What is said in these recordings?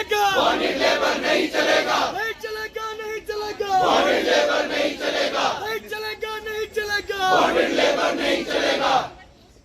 चलेगा, bonded labour नहीं चलेगा, नहीं चलेगा, नहीं चलेगा, बॉन्डेड लेबर नहीं चलेगा, नहीं चलेगा, नहीं चलेगा, बॉन्डेड लेबर नहीं चलेगा,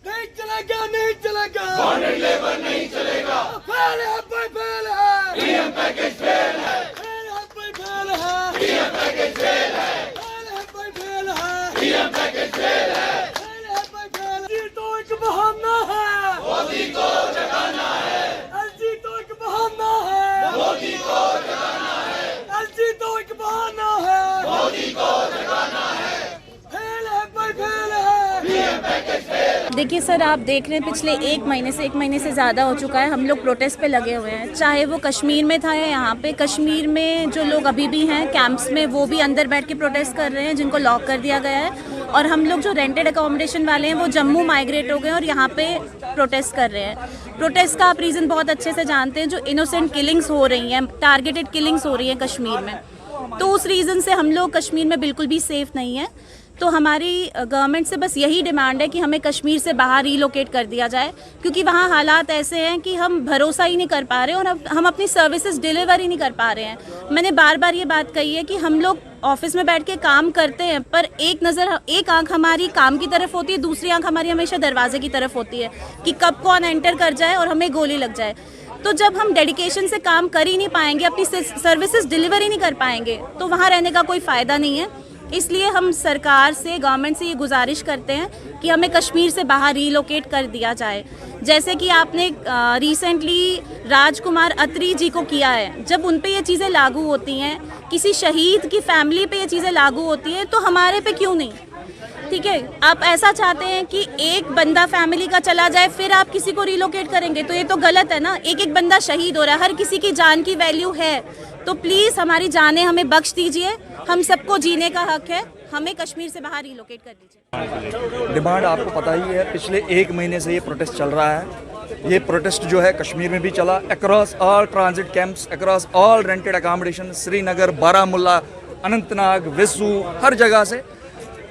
नहीं चलेगा, नहीं चलेगा, बॉन्डेड लेबर नहीं चलेगा। फेल है भाई, फेल है, पीएम पैकेज फेल है, फेल है भाई, फेल है, पीएम पैकेज फेल है, फेल है भाई, फेल है, पीएम पैकेज फेल है। फेल है भाई, फेल है। ये तो एक बहाना है, मोदी को जगाना है, एलजी तो एक बहाना है, मोदी को जगाना है, एलजी तो एक बहाना है, मोदी को जगाना है। फेल है भाई, फेल है। PM package fail. देखिए सर, आप देख रहे हैं पिछले एक महीने से ज़्यादा हो चुका है हम लोग प्रोटेस्ट पे लगे हुए हैं। चाहे वो कश्मीर में था या यहाँ पे, कश्मीर में जो लोग अभी भी हैं कैंप्स में, वो भी अंदर बैठ के प्रोटेस्ट कर रहे हैं जिनको लॉक कर दिया गया है। और हम लोग जो रेंटेड अकोमोडेशन वाले हैं वो जम्मू माइग्रेट हो गए और यहाँ पे प्रोटेस्ट कर रहे हैं। प्रोटेस्ट का आप रीज़न बहुत अच्छे से जानते हैं, जो इनोसेंट किलिंग्स हो रही हैं, टारगेटेड किलिंग्स हो रही हैं कश्मीर में। तो उस रीज़न से हम लोग कश्मीर में बिल्कुल भी सेफ़ नहीं हैं। तो हमारी गवर्नमेंट से बस यही डिमांड है कि हमें कश्मीर से बाहर रीलोकेट कर दिया जाए, क्योंकि वहाँ हालात ऐसे हैं कि हम भरोसा ही नहीं कर पा रहे हैं और अब हम अपनी सर्विसेज डिलीवर ही नहीं कर पा रहे हैं। मैंने बार बार ये बात कही है कि हम लोग ऑफिस में बैठ के काम करते हैं, पर एक आंख हमारी काम की तरफ होती है, दूसरी आंख हमारी हमेशा दरवाजे की तरफ होती है कि कब कौन एंटर कर जाए और हमें गोली लग जाए। तो जब हम डेडिकेशन से काम कर ही नहीं पाएंगे, अपनी सर्विसेज डिलीवर ही नहीं कर पाएंगे, तो वहाँ रहने का कोई फ़ायदा नहीं है। इसलिए हम सरकार से, गवर्नमेंट से ये गुजारिश करते हैं कि हमें कश्मीर से बाहर रीलोकेट कर दिया जाए। जैसे कि आपने रिसेंटली राजकुमार अत्री जी को किया है, जब उन पे ये चीज़ें लागू होती हैं, किसी शहीद की फैमिली पे ये चीज़ें लागू होती हैं, तो हमारे पे क्यों नहीं? ठीक है, आप ऐसा चाहते हैं कि एक बंदा फैमिली का चला जाए फिर आप किसी को रिलोकेट करेंगे, तो ये तो गलत है ना। एक बंदा शहीद हो रहा है, हर किसी की जान की वैल्यू है, तो प्लीज़ हमारी जानें हमें बख्श दीजिए। हम सबको जीने का हक है, हमें कश्मीर से बाहर रिलोकेट कर दीजिए। डिमांड आपको पता ही है, पिछले एक महीने से ये प्रोटेस्ट चल रहा है। ये प्रोटेस्ट जो है कश्मीर में भी चला, across all transit camps, across all rented accommodation, Srinagar, Baramulla, Anantnag, Vessu, हर जगह से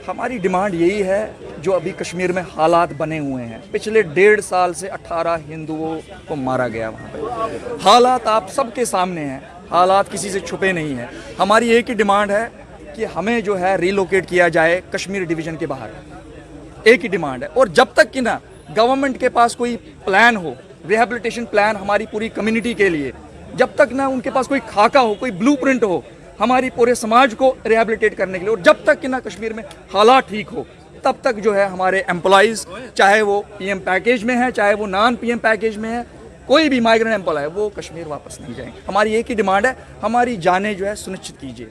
हमारी डिमांड यही है। जो अभी कश्मीर में हालात बने हुए हैं, पिछले 1.5 साल से 18 हिंदुओं को मारा गया वहाँ पे। हालात आप सबके सामने हैं, हालात किसी से छुपे नहीं हैं। हमारी एक ही डिमांड है कि हमें जो है रिलोकेट किया जाए कश्मीर डिवीज़न के बाहर, एक ही डिमांड है। और जब तक कि ना गवर्नमेंट के पास कोई प्लान हो, रिहेबिलिटेशन प्लान हमारी पूरी कम्युनिटी के लिए, जब तक ना उनके पास कोई खाका हो, कोई ब्लूप्रिंट हो हमारी पूरे समाज को रिहेबिलिटेट करने के लिए, और जब तक कि ना कश्मीर में हालात ठीक हो, तब तक जो है हमारे एम्प्लॉइज़, चाहे वो पीएम पैकेज में है, चाहे वो नॉन पीएम पैकेज में है, कोई भी माइग्रेंट एम्प्लॉय है, वो कश्मीर वापस नहीं जाएंगे। हमारी एक ही डिमांड है, हमारी जानें जो है सुनिश्चित कीजिए।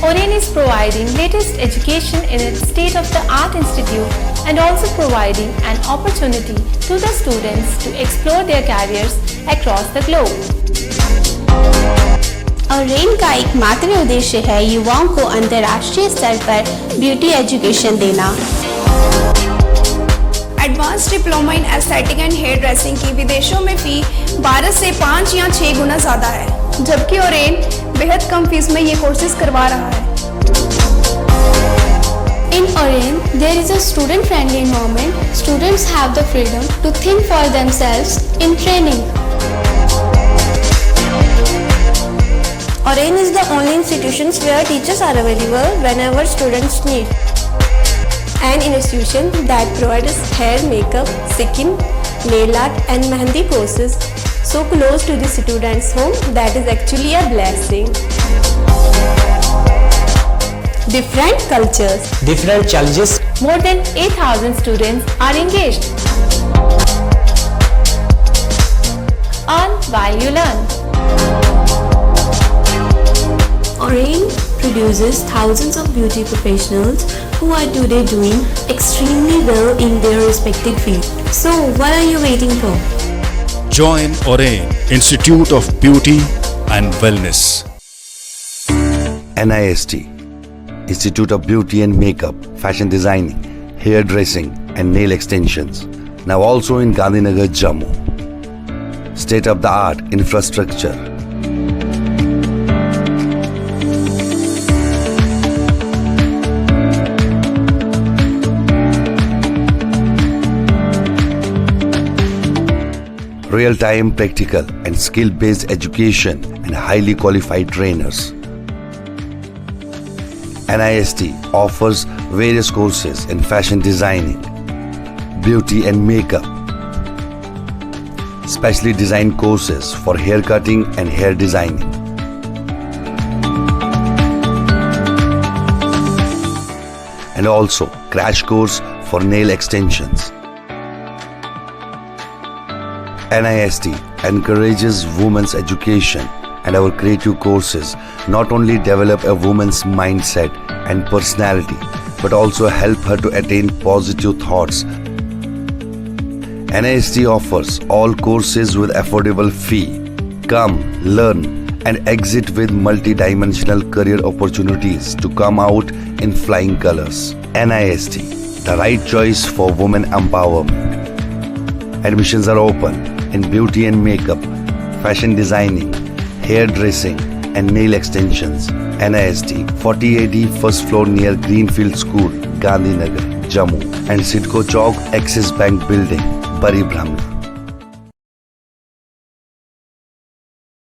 Oren is providing latest education in its state-of-the-art institute and also providing an opportunity to the students to explore their careers across the globe. Orane का एकमात्र उद्देश्य है युवाओं को अंतर्राष्ट्रीय स्तर पर ब्यूटी एजुकेशन देना। Advance diploma in aesthetic and hairdressing की विदेशों में फी 12 से 5 या 6 गुना ज़्यादा है, जबकि ओरेन बेहद कम फीस में ये कोर्सेज करवा रहा है। In Oren, there is a student-friendly environment. Students have the freedom to think for themselves in training. Oren is the only institution where teachers are available whenever students need. An institution that provides hair, makeup, skin, nail art and mehendi courses so close to the students' home that is actually a blessing. Different cultures, different challenges. More than 8,000 students are engaged. Earn while you learn. Oren produces thousands of beauty professionals who are today doing extremely well in their respective field. So, what are you waiting for? Join Oren Institute of Beauty and Wellness. NIST, Institute of Beauty and Makeup, Fashion Designing, Hair Dressing and Nail Extensions. Now also in Gandhinagar, Jammu. State of the art infrastructure. real-time practical and skill-based education and highly qualified trainers. NIST offers various courses in fashion designing, beauty and makeup, specially designed courses for hair cutting and hair designing, and also crash course for nail extensions. NIST encourages women's education, and our creative courses not only develop a woman's mindset and personality but also help her to attain positive thoughts. NIST offers all courses with affordable fee. Come, learn and exit with multi-dimensional career opportunities to come out in flying colors. NIST, the right choice for women empowerment. Admissions are open in beauty and makeup, fashion designing, hairdressing and nail extensions. NIST, 40AD first floor near Greenfield School, Gandhinagar, Jammu, and Sidco Chowk, Axis Bank Building, Bari Brahmana.